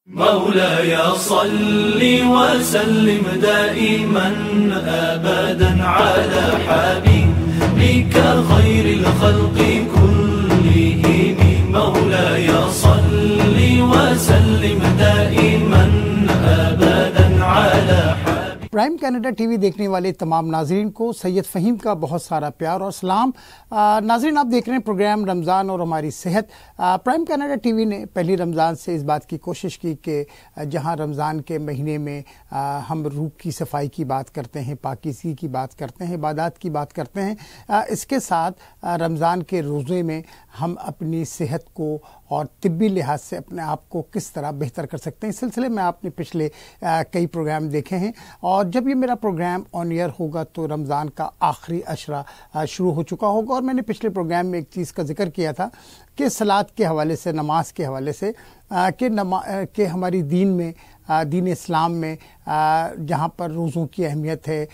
مولاي صل وسلم دائما أبدا على حبيبك خير الخلق كلهم مولاي صل وسلم دائما أبدا على حبيبك. پرائم کینیڈا ٹی وی دیکھنے والے تمام ناظرین کو سید فہیم کا بہت سارا پیار اور سلام. ناظرین، آپ دیکھ رہے ہیں پروگرام رمضان اور ہماری صحت. پرائم کینیڈا ٹی وی نے پہلی رمضان سے اس بات کی کوشش کی کہ جہاں رمضان کے مہینے میں ہم روح کی صفائی کی بات کرتے ہیں، پاکیزگی کی بات کرتے ہیں، عبادات کی بات کرتے ہیں، اس کے ساتھ رمضان کے روزے میں ہم اپنی صحت کو اور طبی لحاظ سے اپنے آپ کو کس طرح بہتر کر سکتے ہیں. اس سلسلے میں آپ نے پچھلے کئی پروگرام دیکھے ہیں، اور جب یہ میرا پروگرام آن ایئر ہوگا تو رمضان کا آخری عشرہ شروع ہو چکا ہوگا. اور میں نے پچھلے پروگرام میں ایک چیز کا ذکر کیا تھا کہ صلاۃ کے حوالے سے، نماز کے حوالے سے، کہ ہماری دین میں، دین اسلام میں جہاں پر روزوں کی اہمیت ہے،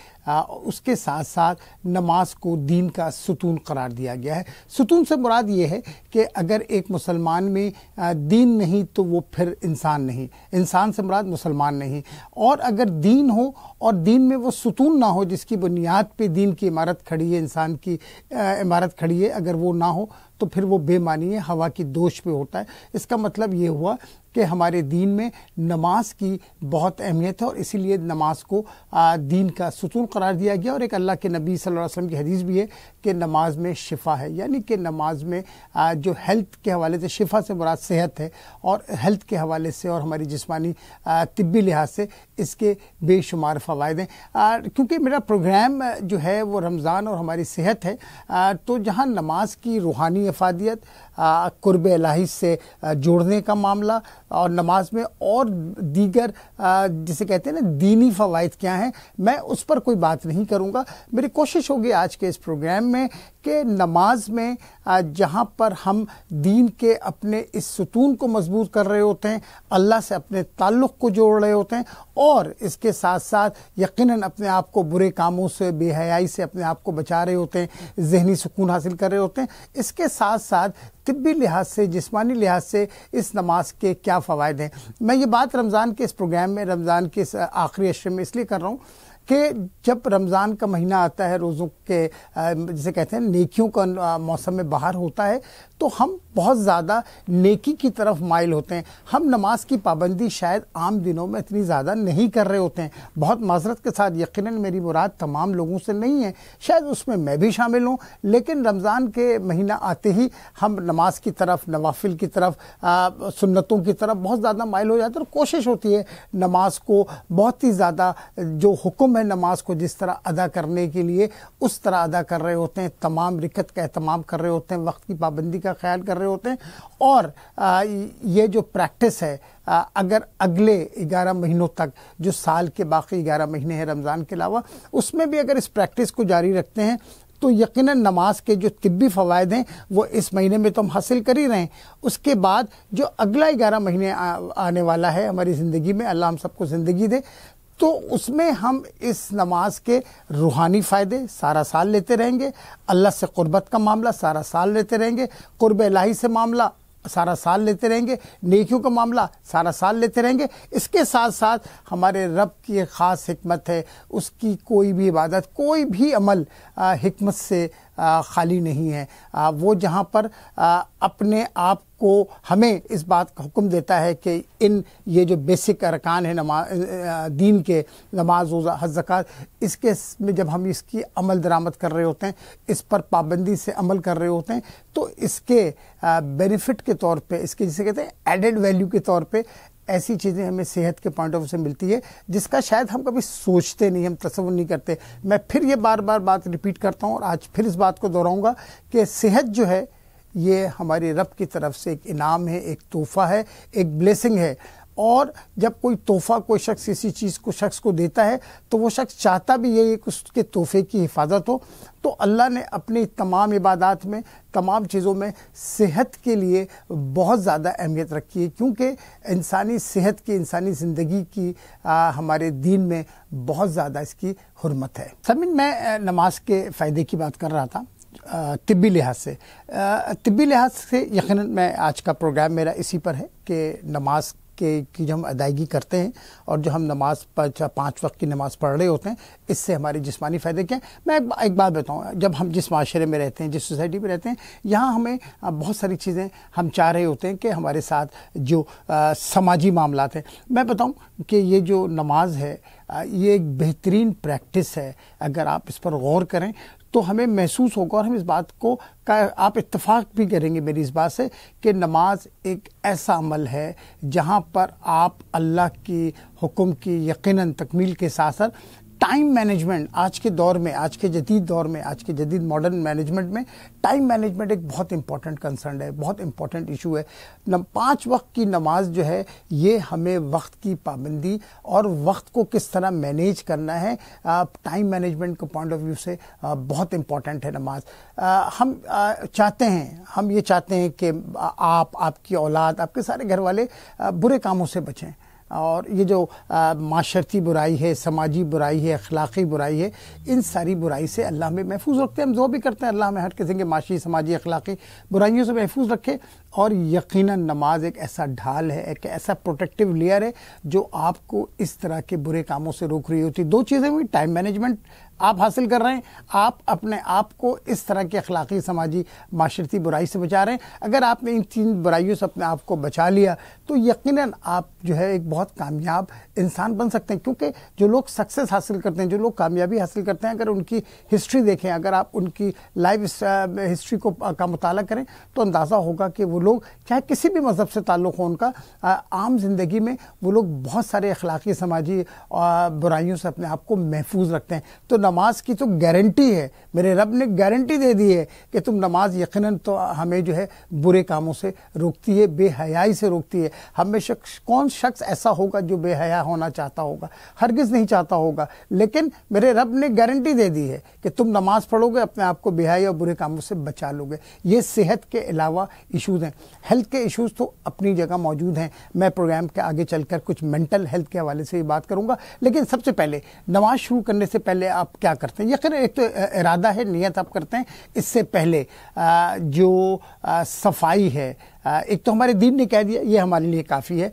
اس کے ساتھ ساتھ نماز کو دین کا ستون قرار دیا گیا ہے. ستون سے مراد یہ ہے کہ اگر ایک مسلمان میں دین نہیں تو وہ پھر انسان نہیں. انسان سے مراد مسلمان نہیں. اور اگر دین ہو اور دین میں وہ ستون نہ ہو جس کی بنیاد پہ دین کی عمارت کھڑی ہے، انسان کی عمارت کھڑی ہے، اگر وہ نہ ہو تو پھر وہ بے معنی ہے، ہوا کی دوش پہ ہوتا ہے. اس کا مطلب یہ ہوا کہ ہمارے دین میں نماز کی بہت اہمیت ہے، اور اسی لیے نماز کو دین کا ستون قرار دیا گیا. اور ایک اللہ کے نبی صلی اللہ علیہ وسلم کی حدیث بھی ہے کہ نماز میں شفا ہے، یعنی کہ نماز میں جو ہیلتھ کے حوالے سے، شفا سے مراد صحت ہے، اور ہیلتھ کے حوالے سے اور ہماری جسمانی طبی لحاظ سے اس کے بے شمار فوائد ہیں. کیونکہ میرا پروگرام جو ہے وہ رمضان اور ہماری صحت ہے، تو جہاں نماز کی روحانی افادیت، قرب الہی سے جوڑنے کا معاملہ، اور نماز میں اور دیگر جسے کہتے ہیں نا دینی فوائد کیا ہیں، میں اس پر کوئی بات نہیں کروں گا. میری کوشش ہوگی آج کے اس پروگرام میں کہ نماز میں جہاں پر ہم دین کے اپنے اس ستون کو مضبوط کر رہے ہوتے ہیں، اللہ سے اپنے تعلق کو جوڑ رہے ہوتے ہیں، اور اس کے ساتھ ساتھ یقیناً اپنے آپ کو برے کاموں سے، بے حیائی سے اپنے آپ کو بچا رہے ہوتے ہیں، ذہنی سکون حاصل کر رہے ہوتے ہیں. اس کے ساتھ ساتھ طبی لحاظ سے، جسمانی لحاظ سے اس نماز کے کیا فوائد ہیں. میں یہ بات رمضان کے اس پروگرام میں، رمضان کے اس آخری عشرے میں اس لیے کر رہا ہوں کہ جب رمضان کا مہینہ آتا ہے، روزوں کے جسے کہتے ہیں نیکیوں کا موسم میں بہار ہوتا ہے، تو ہم بہت زیادہ نیکی کی طرف مائل ہوتے ہیں. ہم نماز کی پابندی شاید عام دنوں میں اتنی زیادہ نہیں کر رہے ہوتے ہیں. بہت معذرت کے ساتھ، یقیناً میری مراد تمام لوگوں سے نہیں ہے، شاید اس میں بھی شامل ہوں، لیکن رمضان کے مہینہ آتے ہی ہم نماز کی طرف، نوافل کی طرف، سنتوں کی طرف بہت زیادہ مائل ہو جاتے ہیں، اور کوشش ہوتی ہے نماز کو بہت ہی زیادہ، جو حکم ہے نماز کو جس طرح ادا کرنے کے لیے اس طرح ادا کر رہے ہوتے ہیں. تمام رکعت کا اہتمام کر رہے ہوتے ہیں، وقت کی پابندی کا خیال کر رہے ہوتے ہیں. اور یہ جو پریکٹس ہے، اگر اگلے 11 مہینوں تک، جو سال کے باقی 11 مہینے ہیں رمضان کے علاوہ، اس میں بھی اگر اس پریکٹس کو جاری رکھتے ہیں تو یقیناً نماز کے جو طبی فوائد ہیں وہ اس مہینے میں تو ہم حاصل کر ہی رہے ہیں. اس کے بعد جو اگلا 11 مہینے آنے والا ہے ہماری زندگی میں، اللہ ہم سب کو زندگی دے، تو اس میں ہم اس نماز کے روحانی فائدے سارا سال لیتے رہیں گے، اللہ سے قربت کا معاملہ سارا سال لیتے رہیں گے، قرب الہی سے معاملہ سارا سال لیتے رہیں گے، نیکیوں کا معاملہ سارا سال لیتے رہیں گے. اس کے ساتھ ساتھ ہمارے رب کی ایک خاص حکمت ہے، اس کی کوئی بھی عبادت، کوئی بھی عمل حکمت سے خالی نہیں ہے. وہ جہاں پر اپنے آپ کو ہمیں اس بات کا حکم دیتا ہے کہ یہ جو بیسک ارکان ہیں دین کے، نماز، روزہ، حج، زکوٰۃ، اس کے میں جب ہم اس کی عمل درآمد کر رہے ہوتے ہیں، اس پر پابندی سے عمل کر رہے ہوتے ہیں، تو اس کے بینیفٹ کے طور پہ، اس کے جسے کہتے ہیں ایڈڈ ویلیو کے طور پہ، ایسی چیزیں ہمیں صحت کے پوائنٹ آف ویو سے ملتی ہے جس کا شاید ہم کبھی سوچتے نہیں، ہم تصور نہیں کرتے. میں پھر یہ بار بار بات ریپیٹ کرتا ہوں، اور آج پھر اس بات کو دہراؤں گا کہ صحت جو ہے یہ ہماری رب کی طرف سے ایک انعام ہے، ایک تحفہ ہے، ایک بلیسنگ ہے. اور جب کوئی تحفہ کوئی شخص کسی چیز کو شخص کو دیتا ہے تو وہ شخص چاہتا بھی یہ کہ اس کے تحفے کی حفاظت ہو. تو اللہ نے اپنی تمام عبادات میں، تمام چیزوں میں صحت کے لیے بہت زیادہ اہمیت رکھی ہے، کیونکہ انسانی صحت کی، انسانی زندگی کی ہمارے دین میں بہت زیادہ اس کی حرمت ہے. سامعین، میں نماز کے فائدے کی بات کر رہا تھا طبی لحاظ سے. طبی لحاظ سے یقیناً میں آج کا پروگرام میرا اسی پر ہے کہ نماز کی جو ہم ادائیگی کرتے ہیں اور جو ہم نماز 5 وقت کی نماز پڑھ رہے ہوتے ہیں، اس سے ہمارے جسمانی فائدے کیا ہیں؟ میں ایک بات بتاؤں، جب ہم جس معاشرے میں رہتے ہیں، جس سوسائٹی میں رہتے ہیں، یہاں ہمیں بہت ساری چیزیں ہم چاہ رہے ہوتے ہیں کہ ہمارے ساتھ جو سماجی معاملات ہیں، میں بتاؤں کہ یہ جو نماز ہے یہ ایک بہترین پریکٹس ہے۔ اگر آپ اس پر غور کریں تو ہمیں محسوس ہوگا، اور ہم اس بات کو آپ اتفاق بھی کریں گے میری اس بات سے، کہ نماز ایک ایسا عمل ہے جہاں پر آپ اللہ کی حکم کی یقیناً تکمیل کے ساتھ ساتھ ٹائم مینجمنٹ، آج کے دور میں، آج کے جدید دور میں، آج کے جدید ماڈرن مینجمنٹ میں ٹائم مینجمنٹ ایک بہت امپورٹنٹ کنسرن ہے، بہت امپورٹنٹ ایشو ہے۔ 5 وقت کی نماز جو ہے یہ ہمیں وقت کی پابندی اور وقت کو کس طرح مینیج کرنا ہے، ٹائم مینجمنٹ کے پوائنٹ آف ویو سے بہت امپورٹنٹ ہے نماز۔ ہم یہ چاہتے ہیں کہ آپ کی اولاد، آپ کے سارے گھر والے برے کاموں سے بچیں، اور یہ جو معاشرتی برائی ہے، سماجی برائی ہے، اخلاقی برائی ہے، ان ساری برائی سے اللہ ہمیں محفوظ رکھتے ہیں۔ ہم دعا بھی کرتے ہیں اللہ ہمیں ہر قسم کے معاشی، سماجی، اخلاقی برائیوں سے محفوظ رکھے، اور یقیناً نماز ایک ایسا ڈھال ہے، ایک ایسا پروٹیکٹیو لیئر ہے جو آپ کو اس طرح کے برے کاموں سے روک رہی ہوتی۔ 2 چیزیں ہوئی، ٹائم مینجمنٹ آپ حاصل کر رہے ہیں، آپ اپنے آپ کو اس طرح کے اخلاقی، سماجی، معاشرتی برائی سے بچا رہے ہیں۔ اگر آپ نے ان 3 برائیوں سے اپنے آپ کو بچا لیا تو یقیناً آپ جو ہے ایک بہت کامیاب انسان بن سکتے ہیں، کیونکہ جو لوگ سکسیس حاصل کرتے ہیں، جو لوگ کامیابی حاصل کرتے ہیں، اگر ان کی ہسٹری دیکھیں، اگر آپ ان کی لائف ہسٹری کا مطالعہ کریں تو اندازہ ہوگا کہ وہ لوگ چاہے کسی بھی مذہب سے تعلق ہو ان کا، عام زندگی میں وہ لوگ بہت سارے اخلاقی، سماجی برائیوں سے اپنے آپ کو محفوظ رکھتے ہیں۔ تو نماز کی تو گارنٹی ہے، میرے رب نے گارنٹی دے دی ہے کہ تم نماز یقیناً تو ہمیں جو ہے برے کاموں سے روکتی ہے، بے حیائی سے روکتی ہے۔ ہمیں کون شخص ایسا ہوگا جو بے حیا ہونا چاہتا ہوگا؟ ہرگز نہیں چاہتا ہوگا، لیکن میرے رب نے گارنٹی دے دی ہے کہ تم نماز پڑھو گے، اپنے آپ کو بے حیائی اور برے کاموں سے بچا لو گے۔ یہ صحت کے علاوہ ایشوز ہیں، ہیلتھ کے ایشوز تو اپنی جگہ موجود ہیں، میں پروگرام کے آگے چل کر کچھ مینٹل ہیلتھ کے حوالے سے یہ بات کروں گا، لیکن سب سے پہلے نماز شروع کرنے سے پہلے آپ کیا کرتے ہیں؟ یقیناً ایک تو ارادہ ہے، نیت آپ کرتے ہیں۔ اس سے پہلے جو صفائی ہے، ایک تو ہمارے دین نے کہہ دیا، یہ ہمارے لیے کافی ہے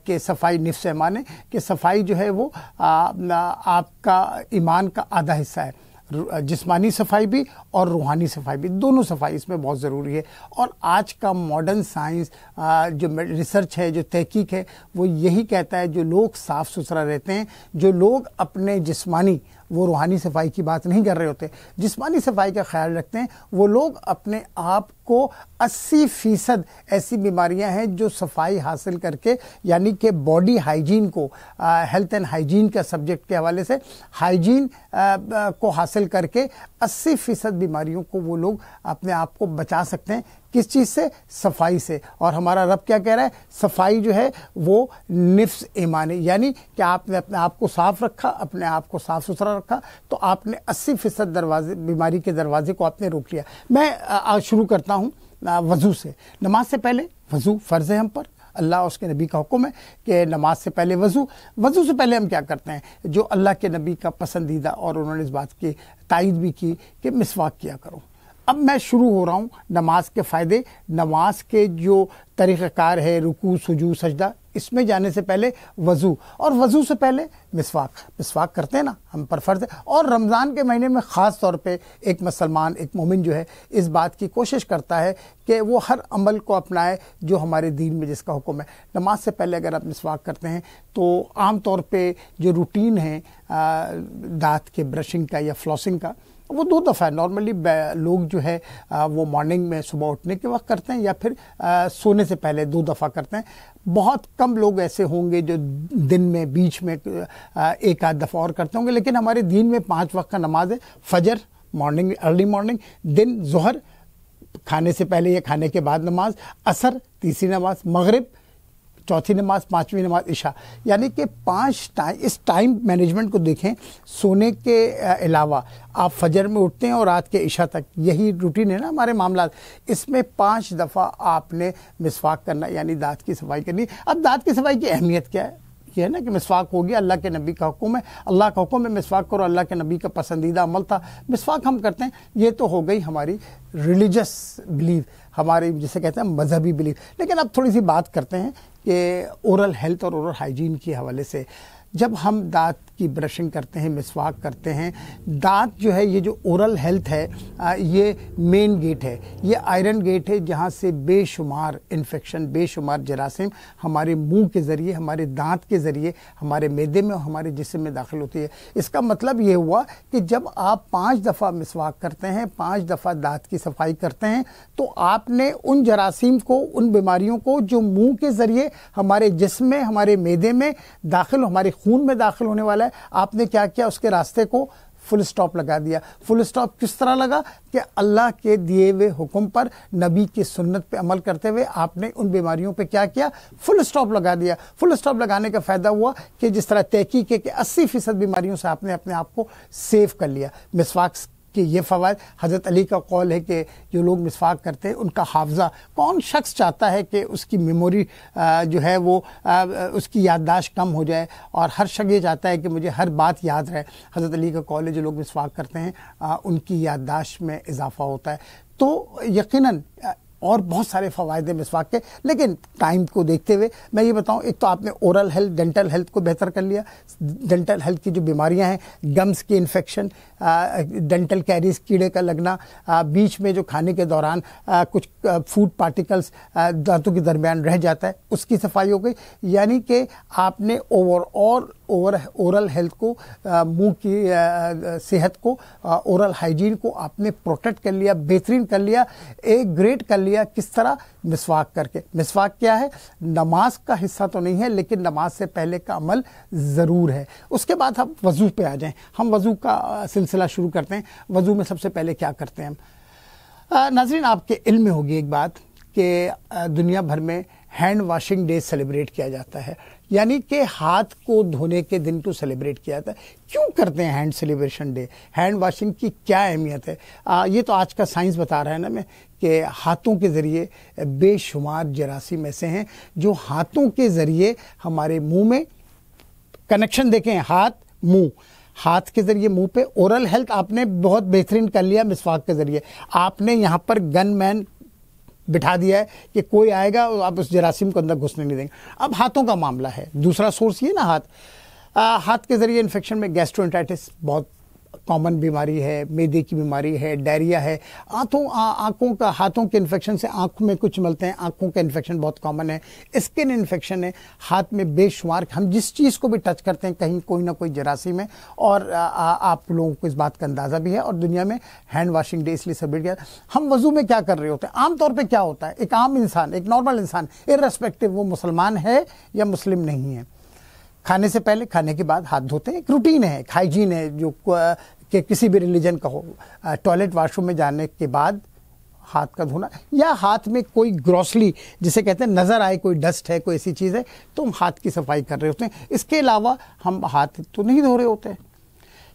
کہ صفائی نفس ایمان ہے، کہ صفائی جو ہے وہ آپ کا ایمان کا آدھا حصہ ہے۔ جسمانی صفائی بھی اور روحانی صفائی بھی، دونوں صفائی اس میں بہت ضروری ہے۔ اور آج کا ماڈرن سائنس جو ریسرچ ہے، جو تحقیق ہے، وہ یہی کہتا ہے جو لوگ صاف ستھرا رہتے ہیں، جو لوگ اپنے جسمانی، وہ روحانی صفائی کی بات نہیں کر رہے ہوتے، جسمانی صفائی کا خیال رکھتے ہیں، وہ لوگ اپنے آپ کو 80% ایسی بیماریاں ہیں جو صفائی حاصل کر کے، یعنی کہ باڈی ہائیجین کو، ہیلتھ اینڈ ہائیجین کا سبجیکٹ کے حوالے سے ہائیجین کو حاصل کر کے 80% بیماریوں کو وہ لوگ اپنے آپ کو بچا سکتے ہیں۔ کس چیز سے؟ صفائی سے۔ اور ہمارا رب کیا کہہ رہا ہے؟ صفائی جو ہے وہ نفس ایمان ہے، یعنی کہ آپ نے اپنے آپ کو صاف رکھا، اپنے آپ کو صاف ستھرا رکھا، تو آپ نے 80% بیماری کے دروازے کو آپ نے روک لیا۔ میں آج شروع کرتا ہوں وضو سے۔ نماز سے پہلے وضو فرض ہے ہم پر، اللہ اور اس کے نبی کا حکم ہے کہ نماز سے پہلے وضو سے پہلے ہم کیا کرتے ہیں؟ جو اللہ کے نبی کا پسندیدہ، اور انہوں نے اس بات کی تائید بھی کی کہ مسواک کیا کرو۔ اب میں شروع ہو رہا ہوں نماز کے فائدے، نماز کے جو طریقہ کار ہے، رکوع، سجود، سجدہ، اس میں جانے سے پہلے وضو، اور وضو سے پہلے مسواک کرتے ہیں نا، ہم پر فرض ہے۔ اور رمضان کے مہینے میں خاص طور پہ ایک مسلمان، ایک مومن جو ہے اس بات کی کوشش کرتا ہے کہ وہ ہر عمل کو اپنائے جو ہمارے دین میں جس کا حکم ہے۔ نماز سے پہلے اگر آپ مسواک کرتے ہیں تو عام طور پہ جو روٹین ہے دانت کے برشنگ کا یا فلاسنگ کا، وہ 2 دفعہ نارملی لوگ جو ہے وہ مارننگ میں صبح اٹھنے کے وقت کرتے ہیں، یا پھر سونے سے پہلے 2 دفعہ کرتے ہیں۔ بہت کم لوگ ایسے ہوں گے جو دن میں بیچ میں 1 آدھ دفعہ اور کرتے ہوں گے، لیکن ہمارے دین میں 5 وقت کا نماز ہے۔ فجر مارننگ، ارلی مارننگ، دن ظہر کھانے سے پہلے یا کھانے کے بعد نماز، عصر تیسری نماز، مغرب چوتھی نماز، 5ویں نماز عشاء، یعنی کہ 5 ٹائم۔ اس ٹائم مینجمنٹ کو دیکھیں، سونے کے علاوہ آپ فجر میں اٹھتے ہیں اور رات کے عشاء تک، یہی روٹین ہے نا ہمارے معاملات، اس میں 5 دفعہ آپ نے مسواک کرنا، یعنی دانت کی صفائی کرنی۔ اب دانت کی صفائی کی اہمیت کیا ہے؟ یہ ہے نا کہ مسواک ہو گیا، اللہ کے نبی کا حکم ہے، اللہ کا حکم ہے مسواک کرو، اللہ کے نبی کا پسندیدہ عمل تھا، مسواک ہم کرتے ہیں۔ یہ تو ہو گئی ہماری ریلیجس بلیف، ہماری جسے کہتے ہیں مذہبی بلیف۔ لیکن اب تھوڑی سی بات کرتے ہیں کہ اورل ہیلتھ اور اورل ہائیجین کے حوالے سے جب ہم دانت کی برشنگ کرتے ہیں، مسواک کرتے ہیں، دانت جو ہے یہ جو اورل ہیلتھ ہے یہ مین گیٹ ہے، یہ آئرن گیٹ ہے جہاں سے بے شمار انفیکشن، بے شمار جراثیم ہمارے منہ کے ذریعے، ہمارے دانت کے ذریعے ہمارے معدے میں اور ہمارے جسم میں داخل ہوتی ہے۔ اس کا مطلب یہ ہوا کہ جب آپ 5 دفعہ مسواک کرتے ہیں، 5 دفعہ دانت کی صفائی کرتے ہیں، تو آپ نے ان جراثیم کو، ان بیماریوں کو جو منہ کے ذریعے ہمارے جسم میں، ہمارے معدے میں داخل، ہمارے خون میں داخل ہونے والا ہے، آپ نے کیا کیا؟ اس کے راستے کو فل سٹاپ لگا دیا۔ فل سٹاپ کس طرح لگا؟ کہ اللہ کے دیے ہوئے حکم پر، نبی کی سنت پہ عمل کرتے ہوئے آپ نے ان بیماریوں پہ کیا کیا؟ فل سٹاپ لگا دیا۔ فل سٹاپ لگانے کا فائدہ ہوا کہ جس طرح تحقیق ہے کہ 80% بیماریوں سے آپ نے اپنے آپ کو سیو کر لیا۔ مسواک کہ یہ فوائد، حضرت علی کا قول ہے کہ جو لوگ مسواک کرتے ہیں ان کا حافظہ، کون شخص چاہتا ہے کہ اس کی میموری جو ہے وہ اس کی یادداشت کم ہو جائے، اور ہر شخص یہ چاہتا ہے کہ مجھے ہر بات یاد رہے۔ حضرت علی کا قول ہے جو لوگ مسواک کرتے ہیں ان کی یادداشت میں اضافہ ہوتا ہے۔ تو یقیناً اور بہت سارے فوائد ہیں مسواک کے، لیکن ٹائم کو دیکھتے ہوئے میں یہ بتاؤں، ایک تو آپ نے اورل ہیلتھ، ڈینٹل ہیلتھ کو بہتر کر لیا۔ ڈینٹل ہیلتھ کی جو بیماریاں ہیں، گمز کی انفیکشن، ڈینٹل کیریز، کیڑے کا لگنا، بیچ میں جو کھانے کے دوران کچھ فوڈ پارٹیکلز دانتوں کے درمیان رہ جاتا ہے، اس کی صفائی ہو گئی۔ یعنی کہ آپ نے اورل ہیلتھ کو، منہ کی صحت کو، اورل ہائیجین کو آپ نے پروٹیکٹ کر لیا، بہترین کر لیا، ایک گریڈ کر لیا۔ کس طرح؟ مسواک کر کے۔ مسواک کیا ہے؟ نماز کا حصہ تو نہیں ہے، لیکن نماز سے پہلے کا عمل ضرور ہے۔ اس کے بعد ہم وضو پہ آ جائیں۔ ہم وضو کا سلسلہ شروع کرتے ہیں۔ وضو میں سب سے پہلے کیا کرتے ہیں ہم؟ ناظرین، آپ کے علم میں ہوگی ایک بات کہ دنیا بھر میں ہینڈ واشنگ ڈے سیلیبریٹ کیا جاتا ہے، یعنی کہ ہاتھ کو دھونے کے دن کو سیلیبریٹ کیا جاتا ہے۔ کیوں کرتے ہیں hand celebration day? Hand washing کی کیا اہمیت ہے؟ یہ تو آج کا سائنس بتا رہا ہے نا میں، کہ ہاتھوں کے ذریعے بے شمار جراثیم ایسے ہیں جو ہاتھوں کے ذریعے ہمارے منہ میں کنیکشن، دیکھیں ہاتھ منہ، ہاتھ کے ذریعے منہ پہ اورل ہیلتھ آپ نے بہت بہترین کر لیا مسواک کے ذریعے۔ آپ نے یہاں پر گن مین بٹھا دیا ہے کہ کوئی آئے گا آپ اس جراثیم کو اندر گھسنے نہیں دیں گے۔ اب ہاتھوں کا معاملہ ہے، دوسرا سورس یہ نا ہاتھ کے ذریعے انفیکشن میں گیسٹرونٹائٹس بہت کامن بیماری ہے، معدے کی بیماری ہے، ڈائریا ہے، ہاتھوں کے انفیکشن سے آنکھوں میں کچھ ملتے ہیں، آنکھوں کا انفیکشن بہت کامن ہے، اسکن انفیکشن ہے، ہاتھ میں بے شمار، ہم جس چیز کو بھی ٹچ کرتے ہیں کہیں کوئی نہ کوئی جراثیم ہے، اور آپ لوگوں کو اس بات کا اندازہ بھی ہے، اور دنیا میں ہینڈ واشنگ ڈے اس لیے سیلیبریٹ کیا۔ ہم وضو میں کیا کر رہے ہوتے ہیں؟ عام طور پہ کیا ہوتا ہے؟ ایک عام انسان، ایک نارمل انسان، ارریسپیکٹو وہ مسلمان ہے یا مسلم نہیں ہے، کھانے سے پہلے، کھانے کے بعد ہاتھ دھوتے ہیں۔ ایک روٹین ہے، ایک ہائیجین ہے جو کہ کسی بھی ریلیجن کا ہو۔ ٹوائلٹ واش روم میں جانے کے بعد ہاتھ کا دھونا، یا ہاتھ میں کوئی گروسلی جسے کہتے ہیں نظر آئے، کوئی ڈسٹ ہے، کوئی ایسی چیز ہے تو ہم ہاتھ کی صفائی کر رہے ہوتے ہیں۔ اس کے علاوہ ہم ہاتھ تو نہیں دھو رہے ہوتے ہیں۔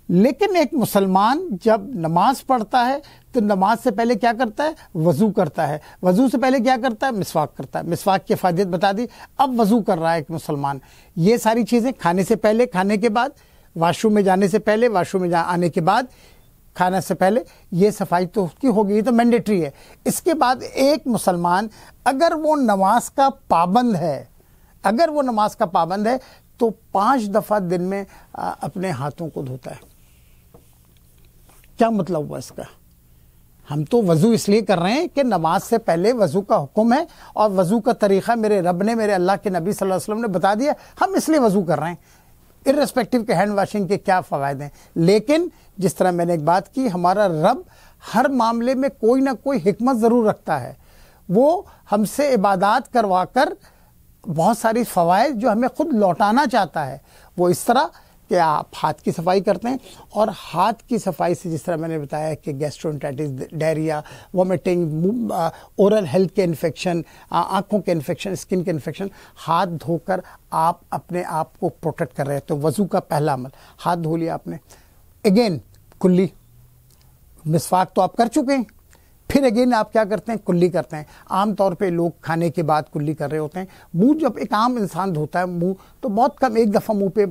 لیکن ایک مسلمان جب نماز پڑھتا ہے تو نماز سے پہلے کیا کرتا ہے؟ وضو کرتا ہے۔ وضو سے پہلے کیا کرتا ہے؟ مسواک کرتا ہے۔ مسواک کی فائدت بتا دی۔ اب وضو کر رہا ہے ایک مسلمان، یہ ساری چیزیں کھانے سے پہلے، کھانے کے بعد، واش روم میں جانے سے پہلے، واش روم میں آنے کے بعد، کھانا سے پہلے، یہ صفائی تو اس کی ہوگی، یہ تو مینڈیٹری ہے۔ اس کے بعد ایک مسلمان اگر وہ نماز کا پابند ہے تو 5 دفعہ دن میں اپنے ہاتھوں کو دھوتا ہے۔ کیا مطلب ہوا اس کا؟ ہم تو وضو اس لیے کر رہے ہیں کہ نماز سے پہلے وضو کا حکم ہے، اور وضو کا طریقہ میرے رب نے، میرے اللہ کے نبی صلی اللہ علیہ وسلم نے بتا دیا، ہم اس لیے وضو کر رہے ہیں، ارریسپیکٹو کہ ہینڈ واشنگ کے کیا فوائد ہیں۔ لیکن جس طرح میں نے ایک بات کی، ہمارا رب ہر معاملے میں کوئی نہ کوئی حکمت ضرور رکھتا ہے، وہ ہم سے عبادات کروا کر بہت ساری فوائد جو ہمیں خود لوٹانا چاہتا ہے، وہ اس طرح کہ آپ ہاتھ کی صفائی کرتے ہیں، اور ہاتھ کی صفائی سے جس طرح میں نے بتایا کہ گیسٹرونٹائٹس، ڈائریا، وومٹنگ، اورل ہیلتھ کے انفیکشن، آنکھوں کے انفیکشن، اسکن کے انفیکشن، ہاتھ دھو کر آپ اپنے آپ کو پروٹیکٹ کر رہے ہیں۔ تو وضو کا پہلا عمل، ہاتھ دھو لیا آپ نے۔ اگین کلی، مسواک تو آپ کر چکے ہیں، پھر اگین آپ کیا کرتے ہیں؟ کلی کرتے ہیں۔ عام طور پہ لوگ کھانے کے بعد کلی کر رہے ہوتے ہیں۔ منہ جب ایک عام انسان دھوتا ہے منہ تو بہت کم، ایک دفعہ منہ پہ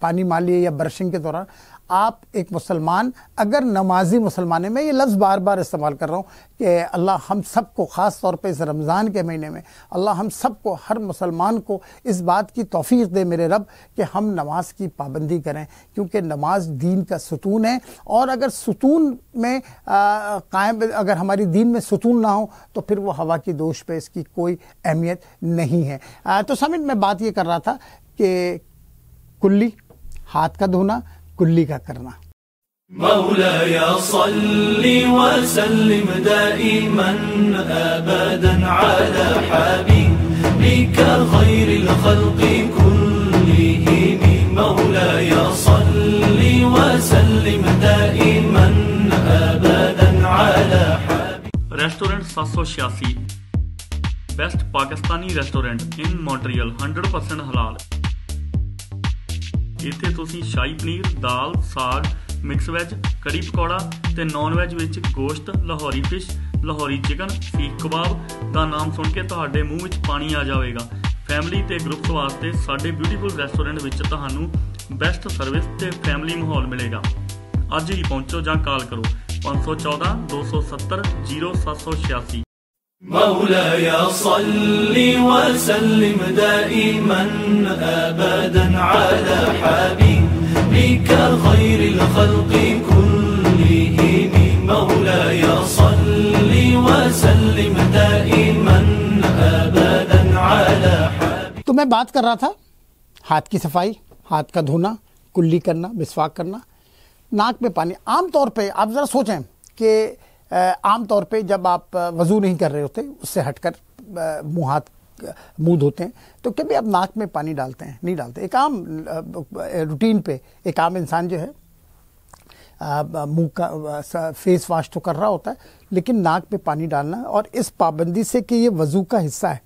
پانی مار لیے یا برشنگ کے دوران۔ آپ ایک مسلمان اگر نمازی مسلمان ہے، میں یہ لفظ بار بار استعمال کر رہا ہوں کہ اللہ ہم سب کو، خاص طور پہ اس رمضان کے مہینے میں اللہ ہم سب کو، ہر مسلمان کو اس بات کی توفیق دے میرے رب کہ ہم نماز کی پابندی کریں، کیونکہ نماز دین کا ستون ہے، اور اگر ستون میں قائم، اگر ہماری دین میں ستون نہ ہو تو پھر وہ ہوا کی دوش پہ اس کی کوئی اہمیت نہیں ہے۔ تو سامعین، میں بات یہ کر رہا تھا کہ کلی ہاتھ کا دھونا، کلی کا کرنا۔ مولاي صل وسلم دائما أبدا على حبيبك خير الخلق كلهم مولاي صل وسلم دائما أبدا على حبيبك۔ ریسٹورینٹ 786 بیسٹ پاکستانی ریسٹورینٹ ان مونٹریل 100% حلال۔ ਇੱਥੇ ਤੁਸੀਂ ਸ਼ਾਹੀ ਪਨੀਰ, ਦਾਲ, ਸਾਗ, ਮਿਕਸ ਵੈਜ, ਕੜੀ ਪਕੌੜਾ ਤੇ ਨਾਨ ਵੈਜ ਵਿੱਚ ਗੋਸ਼ਤ, ਲਾਹੌਰੀ ਫਿਸ਼, ਲਾਹੌਰੀ ਚਿਕਨ, ਸੀਖ ਕਬਾਬ ਦਾ ਨਾਮ ਸੁਣ ਕੇ ਤੁਹਾਡੇ ਮੂੰਹ ਵਿੱਚ ਪਾਣੀ ਆ ਜਾਵੇਗਾ। ਫੈਮਿਲੀ ਤੇ ਗਰੁੱਪਸ ਵਾਸਤੇ ਸਾਡੇ ਬਿਊਟੀਫੁਲ ਰੈਸਟੋਰੈਂਟ ਵਿੱਚ ਤੁਹਾਨੂੰ ਬੈਸਟ ਸਰਵਿਸ ਤੇ ਫੈਮਿਲੀ ਮਾਹੌਲ ਮਿਲੇਗਾ। ਅੱਜ ਹੀ ਪਹੁੰਚੋ ਜਾਂ ਕਾਲ ਕਰੋ 514 270 0786۔ مولاي صل وسلم دائما أبدا على حبيبك خير الخلق كلهم مولاي صل وسلم دائما أبدا على حبيبك۔ تو میں بات کر رہا تھا ہاتھ کی صفائی، ہاتھ کا دھونا، کلی کرنا، مسواک کرنا، ناک میں پانی۔ عام طور پہ آپ ذرا سوچیں کہ عام طور پہ جب آپ وضو نہیں کر رہے ہوتے، اس سے ہٹ کر منہ دھوتے ہیں، تو کبھی آپ ناک میں پانی ڈالتے ہیں؟ نہیں ڈالتے۔ ایک عام روٹین پہ ایک عام انسان جو ہے منہ کا فیس واش تو کر رہا ہوتا ہے، لیکن ناک پہ پانی ڈالنا، اور اس پابندی سے کہ یہ وضو کا حصہ ہے،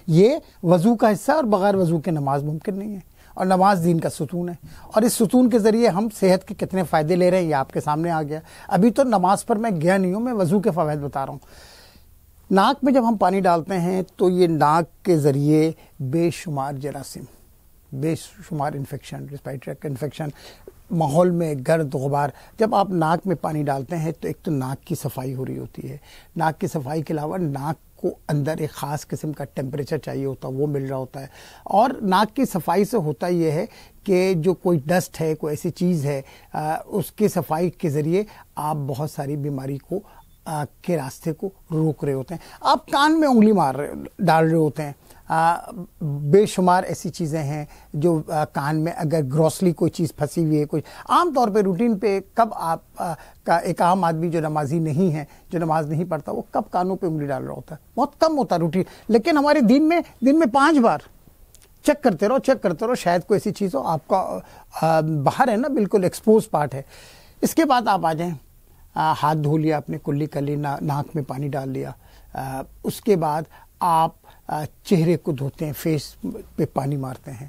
یہ وضو کا حصہ ہے، اور بغیر وضو کے نماز ممکن نہیں ہے، اور نماز دین کا ستون ہے، اور اس ستون کے ذریعے ہم صحت کے کتنے فائدے لے رہے ہیں یہ آپ کے سامنے آ گیا۔ ابھی تو نماز پر میں گیا نہیں ہوں، میں وضو کے فوائد بتا رہا ہوں۔ ناک میں جب ہم پانی ڈالتے ہیں تو یہ ناک کے ذریعے بے شمار جراثیم، بے شمار انفیکشن، ریسپائریٹری انفیکشن، ماحول میں گرد غبار، جب آپ ناک میں پانی ڈالتے ہیں تو ایک تو ناک کی صفائی ہو رہی ہوتی ہے، ناک کی صفائی کے علاوہ ناک کو اندر ایک خاص قسم کا ٹیمپریچر چاہیے ہوتا ہے، وہ مل رہا ہوتا ہے، اور ناک کی صفائی سے ہوتا یہ ہے کہ جو کوئی ڈسٹ ہے، کوئی ایسی چیز ہے، اس کی صفائی کے ذریعے آپ بہت ساری بیماری کو کے راستے کو روک رہے ہوتے ہیں۔ آپ کان میں انگلی ڈال رہے ہوتے ہیں، بے شمار ایسی چیزیں ہیں جو کان میں، اگر گروسلی کوئی چیز پھنسی ہوئی ہے، کوئی عام طور پہ روٹین پہ کب آپ کا ایک عام آدمی جو نمازی نہیں ہے، جو نماز نہیں پڑھتا، وہ کب کانوں پہ انگلی ڈال رہا ہوتا ہے؟ بہت کم ہوتا ہے روٹین، لیکن ہمارے دن میں 5 بار چیک کرتے رہو، شاید کوئی ایسی چیز ہو، آپ کا باہر ہے نا، بالکل ایکسپوز پارٹ ہے۔ اس کے بعد آپ آ جائیں، ہاتھ دھو لیا، اپنے کلی کر لی، ناک میں پانی ڈال لیا، اس کے بعد آپ چہرے کو دھوتے ہیں، فیس پہ پانی مارتے ہیں۔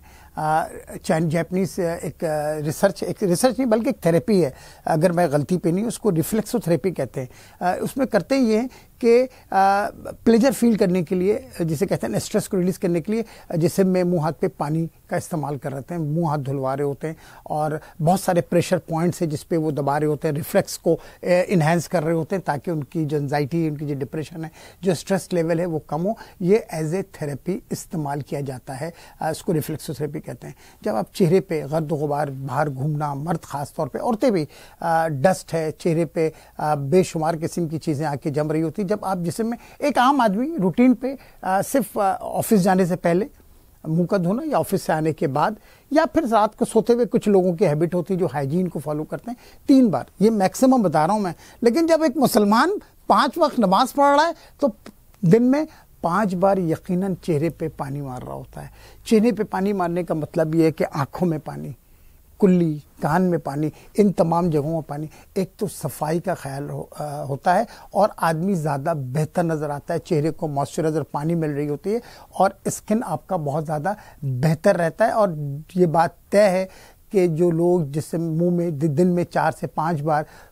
جیپنیز ایک ریسرچ نہیں بلکہ ایک تھیراپی ہے، اگر میں غلطی پہ نہیں، اس کو ریفلیکسو تھیراپی کہتے ہیں۔ اس میں کرتے یہ ہیں کہ پلیجر فیل کرنے کے لیے، جسے کہتے ہیں اسٹریس کو ریلیز کرنے کے لیے جسم میں منہ ہاتھ پہ پانی کا استعمال کر رہے ہیں، منہ ہاتھ دھلوا رہے ہوتے ہیں، اور بہت سارے پریشر پوائنٹس ہیں جس پہ وہ دبا رہے ہوتے ہیں، ریفلیکس کو انہینس کر رہے ہوتے ہیں تاکہ ان کی جو انزائٹی، ان کی جو ڈپریشن ہے، جو اسٹریس لیول ہے وہ کم ہو۔ یہ ایز اے تھیراپی استعمال کیا جاتا ہے، اس کو ریفلیکسو تھیراپی کہتے ہیں۔ جب آپ چہرے پہ گرد و غبار، باہر گھومنا، مرد خاص طور پہ، عورتیں بھی، ڈسٹ ہے چہرے پہ، بے شمار قسم کی چیزیں آ کے جم رہی ہوتی، جب آپ جسم میں، ایک عام آدمی روٹین پہ صرف آفس جانے سے پہلے منہ کا دھونا، یا آفس سے آنے کے بعد، یا پھر رات کو سوتے ہوئے کچھ لوگوں کی ہیبٹ ہوتی ہے جو ہائیجین کو فالو کرتے ہیں، 3 بار، یہ میکسیمم بتا رہا ہوں میں۔ لیکن جب ایک مسلمان 5 وقت نماز پڑھ رہا ہے تو دن میں 5 بار یقیناً چہرے پہ پانی مار رہا ہوتا ہے۔ چہرے پہ پانی مارنے کا مطلب یہ ہے کہ آنکھوں میں پانی، کلی، کان میں پانی، ان تمام جگہوں میں پانی۔ ایک تو صفائی کا خیال ہوتا ہے، اور آدمی زیادہ بہتر نظر آتا ہے، چہرے کو موئسچرائزر پانی مل رہی ہوتی ہے، اور اسکن آپ کا بہت زیادہ بہتر رہتا ہے۔ اور یہ بات طے ہے کہ جو لوگ جس سے منہ میں دن میں 4 سے 5 بار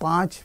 5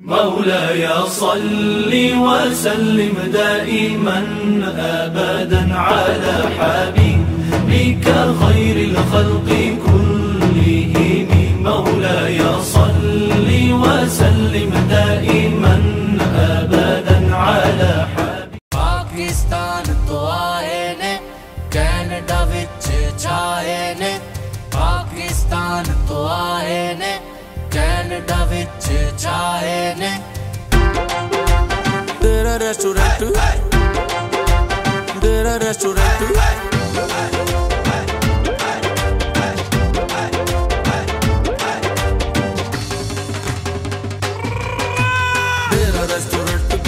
مولاي صل وسلم دائما أبدا على حبيبك خير الخلق كلهم مولاي صل وسلم دائما أبدا على حبيبك پاکستان تو آئے نے کینیڈا وچ جائے نے پاکستان تو آئے نے کینیڈا وچ جائے نے تیرا ریسٹورنٹ تیرا ریسٹورنٹ تیرا restaurant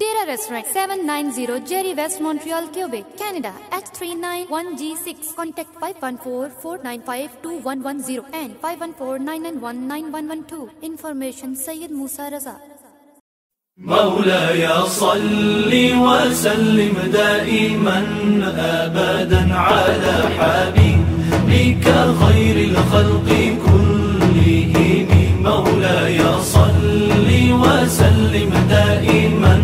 Dera Restaurant 790 Jerry West Montreal, Quebec, Canada H391G6. Contact 514-495-2110 and 514-991-9112. Information Syed Musa Raza. مولاي صل وسلم دائما أبدا على حبيبك خير الخلق كلهم مولاي صل وسلم دائما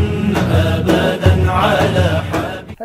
أبدا على حبيبك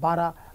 12,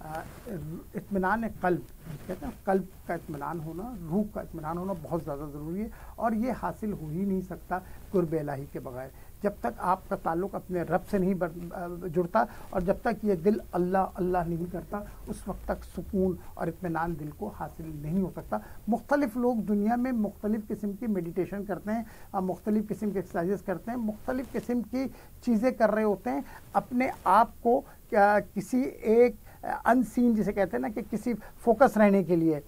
اطمینان قلب کہتے ہیں، قلب کا اطمینان ہونا، روح کا اطمینان ہونا بہت زیادہ ضروری ہے، اور یہ حاصل ہو ہی نہیں سکتا قرب الہی کے بغیر۔ جب تک آپ کا تعلق اپنے رب سے نہیں جڑتا اور جب تک یہ دل اللہ اللہ نہیں کرتا، اس وقت تک سکون اور اطمینان دل کو حاصل نہیں ہو سکتا۔ مختلف لوگ دنیا میں مختلف قسم کی میڈیٹیشن کرتے ہیں، مختلف قسم کی ایکسرسائزز کرتے ہیں، مختلف قسم کی چیزیں کر رہے ہوتے ہیں اپنے آپ کو کسی ایک ان سین جسے کہتے ہیں نا کہ کسی فوکس رہنے کے لیے،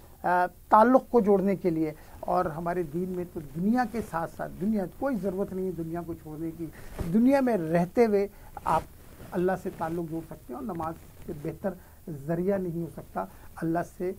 تعلق کو جوڑنے کے لیے۔ اور ہمارے دین میں تو دنیا کے ساتھ ساتھ دنیا، کوئی ضرورت نہیں ہے دنیا کو چھوڑنے کی، دنیا میں رہتے ہوئے آپ اللہ سے تعلق جوڑ سکتے ہیں، اور نماز سے بہتر ذریعہ نہیں ہو سکتا اللہ سے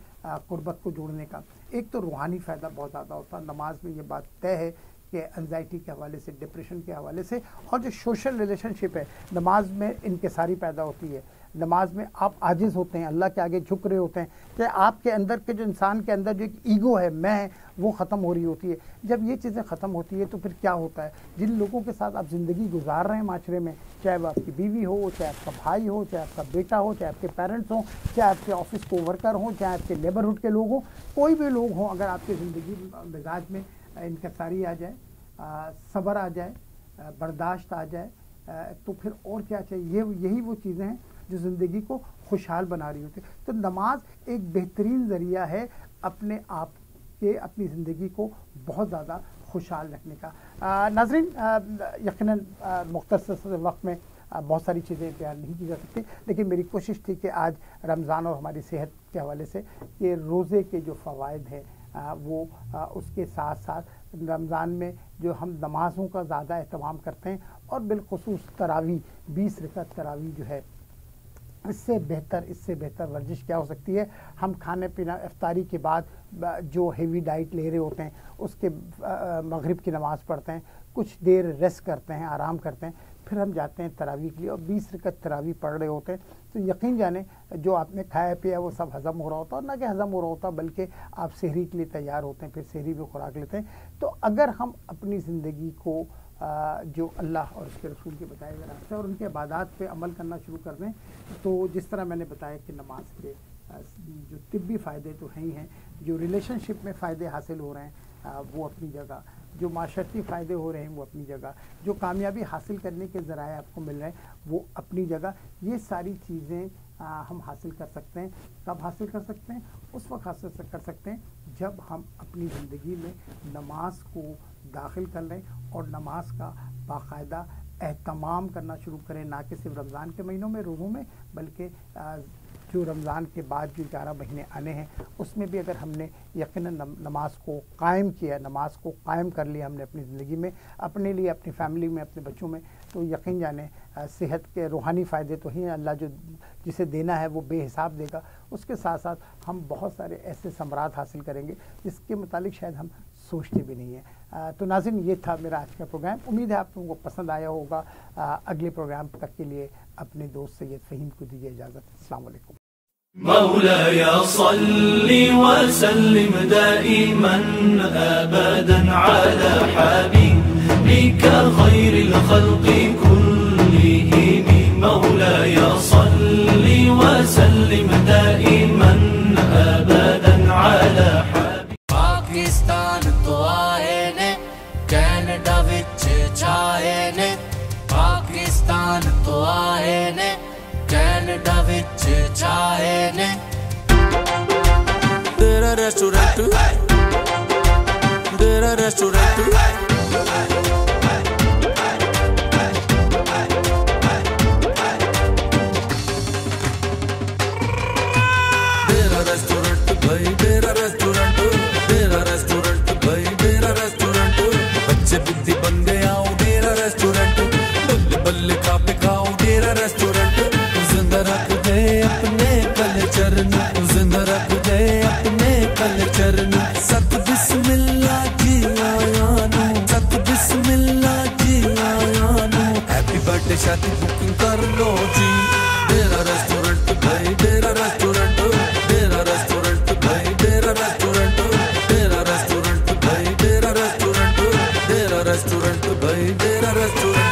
قربت کو جوڑنے کا۔ ایک تو روحانی فائدہ بہت زیادہ ہوتا ہے، نماز میں یہ بات طے ہے کہ انزائٹی کے حوالے سے، ڈپریشن کے حوالے سے، اور جو سوشل ریلیشن شپ ہے نماز میں انکساری پیدا ہوتی ہے۔ نماز میں آپ عاجز ہوتے ہیں، اللہ کے آگے جھک رہے ہوتے ہیں کہ آپ کے اندر کے جو انسان کے اندر جو ایک ایگو ہے، میں، وہ ختم ہو رہی ہوتی ہے۔ جب یہ چیزیں ختم ہوتی ہے تو پھر کیا ہوتا ہے؟ جن لوگوں کے ساتھ آپ زندگی گزار رہے ہیں معاشرے میں، چاہے وہ آپ کی بیوی ہو، چاہے آپ کا بھائی ہو، چاہے آپ کا بیٹا ہو، چاہے آپ کے پیرنٹس ہوں، چاہے آپ کے آفس کو ورکر ہوں، چاہے آپ کے نیبرہڈ کے لوگ ہوں، کوئی بھی لوگ ہوں، اگر آپ کی زندگی مزاج میں انکساری آ جائے، صبر آ جائے، برداشت آ جائے، تو پھر اور کیا چاہیے؟ یہی وہ چیزیں ہیں جو زندگی کو خوشحال بنا رہی ہوتی ہے۔ تو نماز ایک بہترین ذریعہ ہے اپنے آپ کے، اپنی زندگی کو بہت زیادہ خوشحال رکھنے کا۔ ناظرین، یقیناً مختصر وقت میں بہت ساری چیزیں بیان نہیں کی جا سکتی، لیکن میری کوشش تھی کہ آج رمضان اور ہماری صحت کے حوالے سے یہ روزے کے جو فوائد ہیں وہ اس کے ساتھ ساتھ رمضان میں جو ہم نمازوں کا زیادہ اہتمام کرتے ہیں، اور بالخصوص تراویح، 20 رکعت تراویح جو ہے، اس سے بہتر ورزش کیا ہو سکتی ہے؟ ہم کھانے پینا افطاری کے بعد جو ہیوی ڈائٹ لے رہے ہوتے ہیں، اس کے مغرب کی نماز پڑھتے ہیں، کچھ دیر ریسٹ کرتے ہیں، آرام کرتے ہیں، پھر ہم جاتے ہیں تراویح کے لیے اور 20 رکعت تراویح پڑھ رہے ہوتے ہیں، تو یقین جانیں جو آپ نے کھایا پیا وہ سب ہضم ہو رہا ہوتا ہے، اور نہ کہ ہضم ہو رہا ہوتا بلکہ آپ سحری کے لیے تیار ہوتے ہیں، پھر سحری میں خوراک لیتے ہیں۔ تو اگر ہم اپنی زندگی کو جو اللہ اور اس کے رسول کے بتائے ہوئے راستے اور ان کے عبادات پہ عمل کرنا شروع کر دیں، تو جس طرح میں نے بتایا کہ نماز کے جو طبی فائدے تو ہیں ہی ہیں، جو ریلیشن شپ میں فائدے حاصل ہو رہے ہیں وہ اپنی جگہ، جو معاشرتی فائدے ہو رہے ہیں وہ اپنی جگہ، جو کامیابی حاصل کرنے کے ذرائع آپ کو مل رہے ہیں وہ اپنی جگہ، یہ ساری چیزیں ہم حاصل کر سکتے ہیں۔ کب حاصل کر سکتے ہیں؟ اس وقت حاصل کر سکتے ہیں جب ہم اپنی زندگی میں نماز کو داخل کر لیں اور نماز کا باقاعدہ اہتمام کرنا شروع کریں، نہ کہ صرف رمضان کے مہینوں میں، روزوں میں، بلکہ جو رمضان کے بعد جو 11 مہینے آنے ہیں اس میں بھی اگر ہم نے یقیناً نماز کو قائم کیا، نماز کو قائم کر لیا ہم نے اپنی زندگی میں، اپنے لیے، اپنی فیملی میں، اپنے بچوں میں، تو یقین جانیں صحت کے روحانی فائدے تو ہی ہیں، اللہ جو جسے دینا ہے وہ بے حساب دے گا، اس کے ساتھ ساتھ ہم بہت سارے ایسے ثمرات حاصل کریں گے جس کے متعلق شاید ہم سوچتے بھی نہیں ہیں۔ تو ناظرین، یہ تھا میرا آج کا پروگرام، امید ہے آپ لوگوں کو پسند آیا ہوگا۔ اگلے پروگرام تک کے لیے اپنے دوست سید فہیم کو دیجیے اجازت۔ السلام علیکم۔ مولاي صل وسلم دائما أبدا على حبيبك خير الخلق كلهم مولاي صل وسلم دائما أبدا على حبيبك پاکستان تو آئے نے کینیڈا وچ جائے نے، پاکستان تو آئے نے کینیڈا وچ جائے نے، تیرا ریسٹورنٹ تیرا ریسٹورنٹ تیرا ریسٹورنٹ بھائی، تیرا ریسٹورنٹ، تیرا ریسٹورنٹ بھائی، تیرا ریسٹورنٹ، بچے بدھی بن گئے آؤ تیرا ریسٹورنٹ، بلے بلے کھا پہ کھاؤ تیرا ریسٹورنٹ، زندہ رکھ دے اپنے کلچر نو، زندہ رکھ دے اپنے کلچر نو، ست بسم اللہ جی آیا نو، ست بسم اللہ جی آیا نو، ہیپی برتھ ڈے شادی بکنگ کر لو جی، تیرا ریسٹورنٹ بھائی، تیرا ریسٹورنٹ، تیرا ریسٹورنٹ بھائی، تیرا ریسٹورنٹ، تیرا ریسٹورنٹ بھائی، تیرا ریسٹورنٹ، تیرا ریسٹورنٹ بھائی، تیرا restaurant,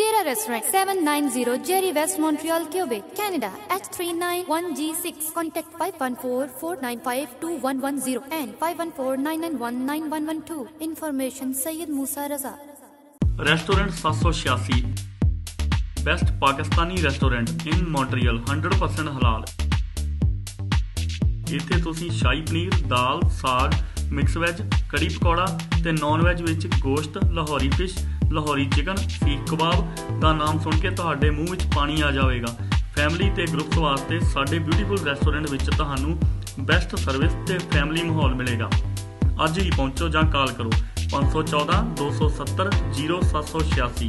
Dera Restaurant 790 Jerry West Montreal, Quebec, Canada H391G6. Contact 514-495-2110 and 514-991-9112. Information Syed Musa Raza. Restaurant 786 best Pakistani restaurant in Montreal 100% ਹਲਾਲ। ਇੱਥੇ ਤੁਸੀਂ ਸ਼ਾਹੀ ਪਨੀਰ, ਦਾਲ, ਸਾਗ, ਮਿਕਸ ਵੈਜ, ਕੜੀ ਪਕੌੜਾ ਤੇ ਨੌਨ ਵੈਜ ਵਿੱਚ ਗੋਸ਼ਤ, ਲਾਹੌਰੀ ਫਿਸ਼, ਲਾਹੌਰੀ ਚਿਕਨ, ਸੀਖ ਕਬਾਬ ਦਾ ਨਾਮ ਸੁਣ ਕੇ ਤੁਹਾਡੇ ਮੂੰਹ ਵਿੱਚ ਪਾਣੀ ਆ ਜਾਵੇਗਾ। ਫੈਮਿਲੀ ਤੇ ਗਰੁੱਪਸ ਵਾਸਤੇ ਸਾਡੇ ਬਿਊਟੀਫੁਲ ਰੈਸਟੋਰੈਂਟ ਵਿੱਚ ਤੁਹਾਨੂੰ ਬੈਸਟ ਸਰਵਿਸ ਤੇ ਫੈਮਿਲੀ ਮਾਹੌਲ ਮਿਲੇਗਾ। ਅੱਜ ਹੀ ਪਹੁੰਚੋ ਜਾਂ ਕਾਲ ਕਰੋ 514 270 0786।